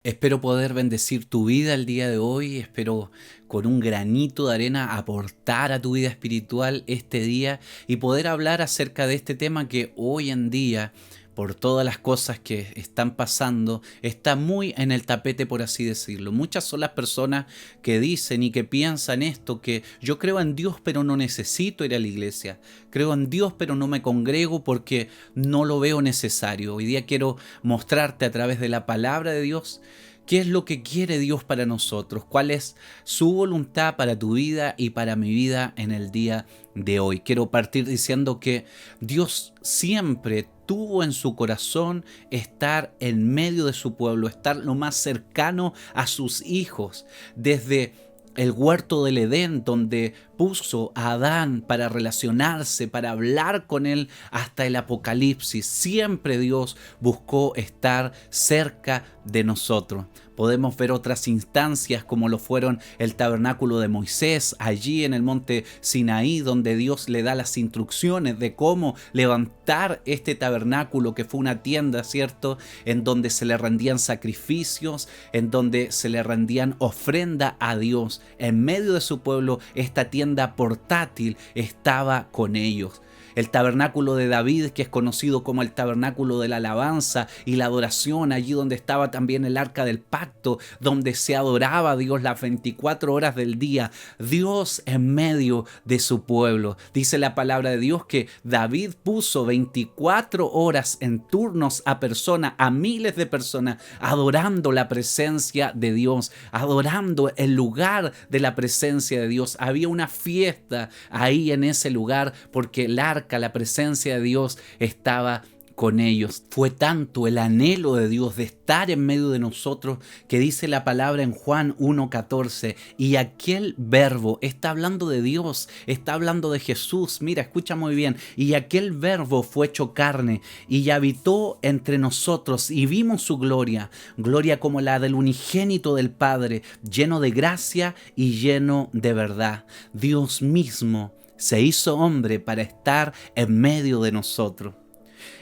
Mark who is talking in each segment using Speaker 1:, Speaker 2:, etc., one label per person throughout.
Speaker 1: Espero poder bendecir tu vida el día de hoy, espero con un granito de arena aportar a tu vida espiritual este día y poder hablar acerca de este tema que hoy en día, por todas las cosas que están pasando, está muy en el tapete, por así decirlo. Muchas son las personas que dicen y que piensan esto, que yo creo en Dios pero no necesito ir a la iglesia, creo en Dios pero no me congrego porque no lo veo necesario. Hoy día quiero mostrarte a través de la palabra de Dios qué es lo que quiere Dios para nosotros, cuál es su voluntad para tu vida y para mi vida en el día de hoy. Quiero partir diciendo que Dios siempre tuvo en su corazón estar en medio de su pueblo, estar lo más cercano a sus hijos, desde el huerto del Edén, donde puso a Adán para relacionarse, para hablar con él, hasta el Apocalipsis. Siempre Dios buscó estar cerca de nosotros. Podemos ver otras instancias como lo fueron el tabernáculo de Moisés, allí en el monte Sinaí, donde Dios le da las instrucciones de cómo levantar este tabernáculo, que fue una tienda, ¿cierto?, en donde se le rendían sacrificios, en donde se le rendían ofrenda a Dios. En medio de su pueblo, esta tienda portátil estaba con ellos. El tabernáculo de David, que es conocido como el tabernáculo de la alabanza y la adoración, allí donde estaba también el arca del pacto, donde se adoraba a Dios las 24 horas del día, Dios en medio de su pueblo. Dice la palabra de Dios que David puso 24 horas en turnos a personas, a miles de personas, adorando la presencia de Dios, adorando el lugar de la presencia de Dios. Había una fiesta ahí en ese lugar porque el arca, la presencia de Dios estaba con ellos. Fue tanto el anhelo de Dios de estar en medio de nosotros que dice la palabra en Juan 1:14, y aquel verbo, está hablando de Dios, está hablando de Jesús. Mira, escucha muy bien, y aquel verbo fue hecho carne y habitó entre nosotros y vimos su gloria, gloria como la del unigénito del Padre, lleno de gracia y lleno de verdad. Dios mismo se hizo hombre para estar en medio de nosotros.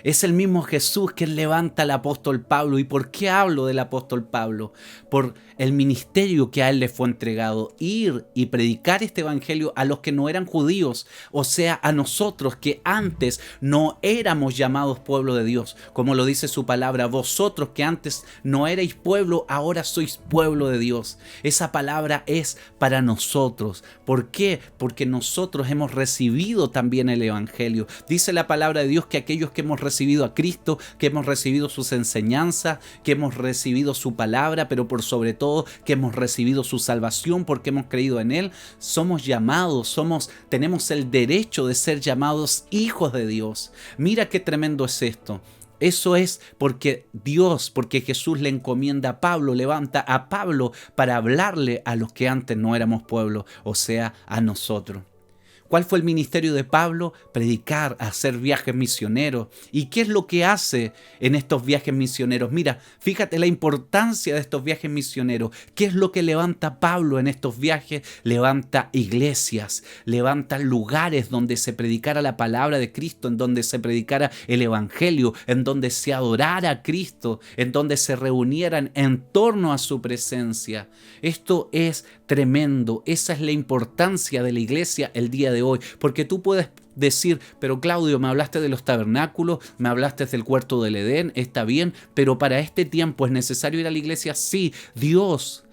Speaker 1: Es el mismo Jesús que levanta al apóstol Pablo. ¿Y por qué hablo del apóstol Pablo? Por el ministerio que a él le fue entregado. Ir y predicar este evangelio a los que no eran judíos, o sea, a nosotros que antes no éramos llamados pueblo de Dios. Como lo dice su palabra, vosotros que antes no erais pueblo, ahora sois pueblo de Dios. Esa palabra es para nosotros. ¿Por qué? Porque nosotros hemos recibido también el evangelio. Dice la palabra de Dios que aquellos que hemos recibido a Cristo, que hemos recibido sus enseñanzas, que hemos recibido su palabra, pero por sobre todo que hemos recibido su salvación porque hemos creído en Él, somos llamados, tenemos el derecho de ser llamados hijos de Dios. Mira qué tremendo es esto. Eso es porque Dios, porque Jesús le encomienda a Pablo, levanta a Pablo para hablarle a los que antes no éramos pueblo, o sea, a nosotros. ¿Cuál fue el ministerio de Pablo? Predicar, hacer viajes misioneros. ¿Y qué es lo que hace en estos viajes misioneros? Mira, fíjate la importancia de estos viajes misioneros. ¿Qué es lo que levanta Pablo en estos viajes? Levanta iglesias, levanta lugares donde se predicara la palabra de Cristo, en donde se predicara el evangelio, en donde se adorara a Cristo, en donde se reunieran en torno a su presencia. Esto es tremendo. Esa es la importancia de la iglesia el día de hoy, porque tú puedes decir, pero Claudio, me hablaste de los tabernáculos, me hablaste del huerto del Edén, está bien, pero para este tiempo es necesario ir a la iglesia. Sí, Dios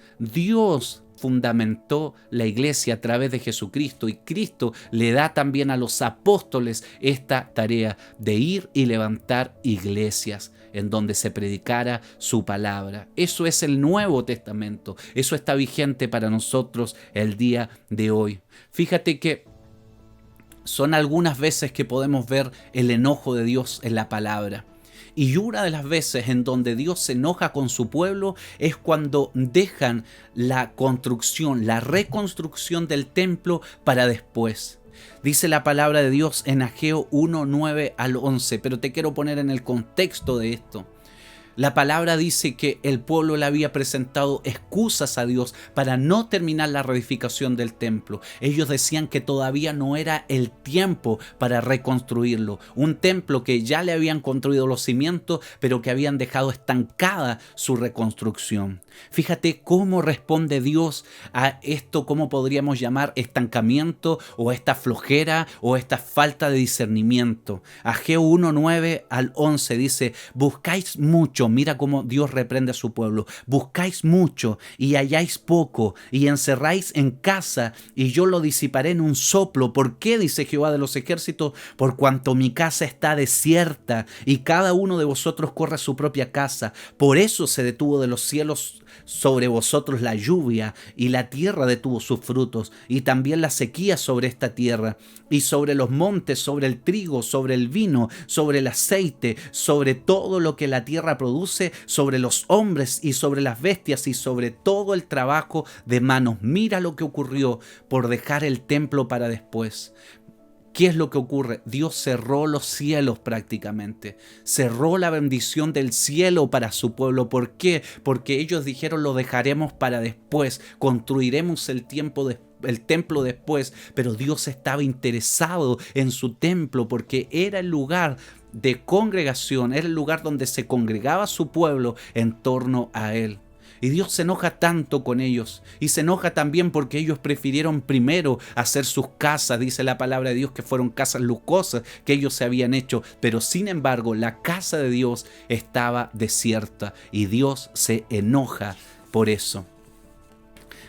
Speaker 1: fundamentó la iglesia a través de Jesucristo, y Cristo le da también a los apóstoles esta tarea de ir y levantar iglesias en donde se predicara su palabra. Eso es el Nuevo Testamento, eso está vigente para nosotros el día de hoy. Fíjate que son algunas veces que podemos ver el enojo de Dios en la palabra. Y una de las veces en donde Dios se enoja con su pueblo es cuando dejan la construcción, la reconstrucción del templo para después. Dice la palabra de Dios en Ageo 1:9 al 11, pero te quiero poner en el contexto de esto. La palabra dice que el pueblo le había presentado excusas a Dios para no terminar la reedificación del templo. Ellos decían que todavía no era el tiempo para reconstruirlo. Un templo que ya le habían construido los cimientos, pero que habían dejado estancada su reconstrucción. Fíjate cómo responde Dios a esto, cómo podríamos llamar estancamiento o esta flojera o esta falta de discernimiento. Ageo 1:9 al 11 dice: buscáis mucho, mira cómo Dios reprende a su pueblo, buscáis mucho y halláis poco, y encerráis en casa, y yo lo disiparé en un soplo. ¿Por qué? Dice Jehová de los ejércitos: por cuanto mi casa está desierta, y cada uno de vosotros corre a su propia casa. Por eso se detuvo de los cielos sobre vosotros la lluvia, y la tierra detuvo sus frutos, y también la sequía sobre esta tierra, y sobre los montes, sobre el trigo, sobre el vino, sobre el aceite, sobre todo lo que la tierra produce, sobre los hombres y sobre las bestias, y sobre todo el trabajo de manos. Mira lo que ocurrió por dejar el templo para después. ¿Qué es lo que ocurre? Dios cerró los cielos prácticamente. Cerró la bendición del cielo para su pueblo. ¿Por qué? Porque ellos dijeron: lo dejaremos para después, construiremos el templo después. Pero Dios estaba interesado en su templo porque era el lugar de congregación, era el lugar donde se congregaba su pueblo en torno a él. Y Dios se enoja tanto con ellos, y se enoja también porque ellos prefirieron primero hacer sus casas. Dice la palabra de Dios que fueron casas lujosas que ellos se habían hecho, pero sin embargo la casa de Dios estaba desierta, y Dios se enoja por eso.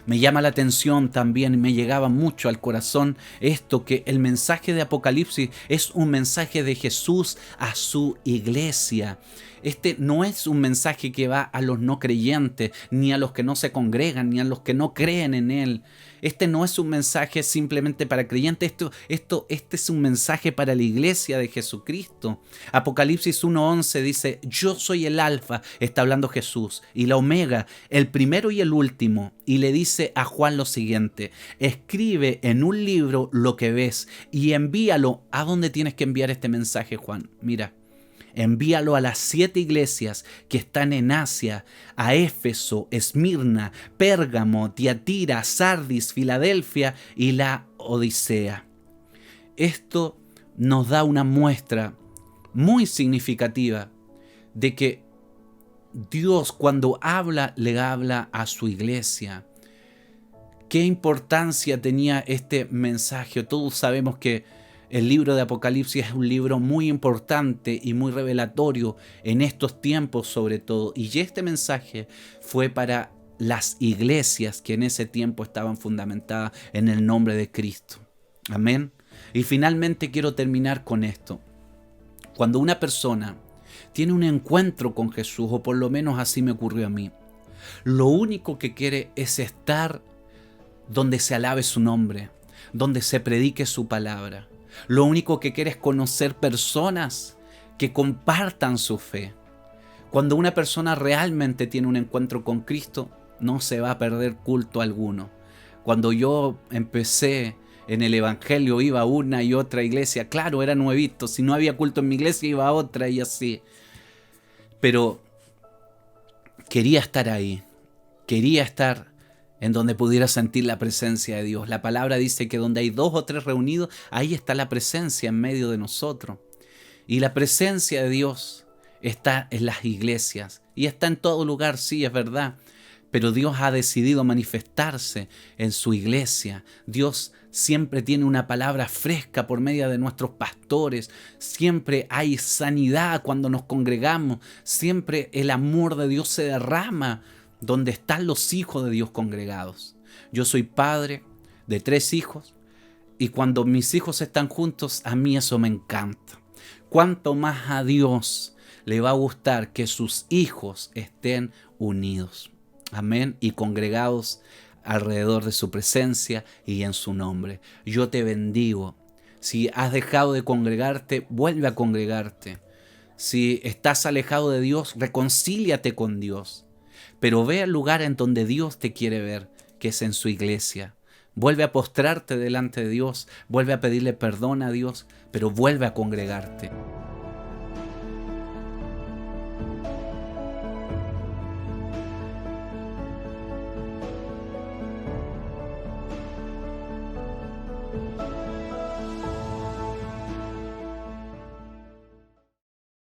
Speaker 1: Me llama la atención también, me llegaba mucho al corazón esto, que el mensaje de Apocalipsis es un mensaje de Jesús a su iglesia. Este no es un mensaje que va a los no creyentes, ni a los que no se congregan, ni a los que no creen en Él. Este no es un mensaje simplemente para creyentes, este es un mensaje para la iglesia de Jesucristo. Apocalipsis 1:11 dice: yo soy el alfa, está hablando Jesús, y la omega, el primero y el último. Y le dice a Juan lo siguiente: escribe en un libro lo que ves y envíalo. ¿A dónde tienes que enviar este mensaje, Juan? Mira. Envíalo a las 7 iglesias que están en Asia: a Éfeso, Esmirna, Pérgamo, Tiatira, Sardis, Filadelfia y la Odisea. Esto nos da una muestra muy significativa de que Dios, cuando habla, le habla a su iglesia. ¿Qué importancia tenía este mensaje? Todos sabemos que el libro de Apocalipsis es un libro muy importante y muy revelatorio en estos tiempos sobre todo. Y este mensaje fue para las iglesias que en ese tiempo estaban fundamentadas en el nombre de Cristo. Amén. Y finalmente quiero terminar con esto. Cuando una persona tiene un encuentro con Jesús, o por lo menos así me ocurrió a mí, lo único que quiere es estar donde se alabe su nombre, donde se predique su palabra. Lo único que quiere es conocer personas que compartan su fe. Cuando una persona realmente tiene un encuentro con Cristo, no se va a perder culto alguno. Cuando yo empecé en el Evangelio, iba a una y otra iglesia. Claro, era nuevito. Si no había culto en mi iglesia, iba a otra y así. Pero quería estar ahí. Quería estar en donde pudiera sentir la presencia de Dios. La palabra dice que donde hay 2 o 3 reunidos, ahí está la presencia en medio de nosotros. Y la presencia de Dios está en las iglesias. Y está en todo lugar, sí, es verdad. Pero Dios ha decidido manifestarse en su iglesia. Dios siempre tiene una palabra fresca por medio de nuestros pastores. Siempre hay sanidad cuando nos congregamos. Siempre el amor de Dios se derrama donde están los hijos de Dios congregados. Yo soy padre de 3 hijos, y cuando mis hijos están juntos, a mí eso me encanta. Cuánto más a Dios le va a gustar que sus hijos estén unidos. Amén. Y congregados alrededor de su presencia y en su nombre. Yo te bendigo. Si has dejado de congregarte, vuelve a congregarte. Si estás alejado de Dios, reconcíliate con Dios. Pero ve al lugar en donde Dios te quiere ver, que es en su iglesia. Vuelve a postrarte delante de Dios, vuelve a pedirle perdón a Dios, pero vuelve a congregarte.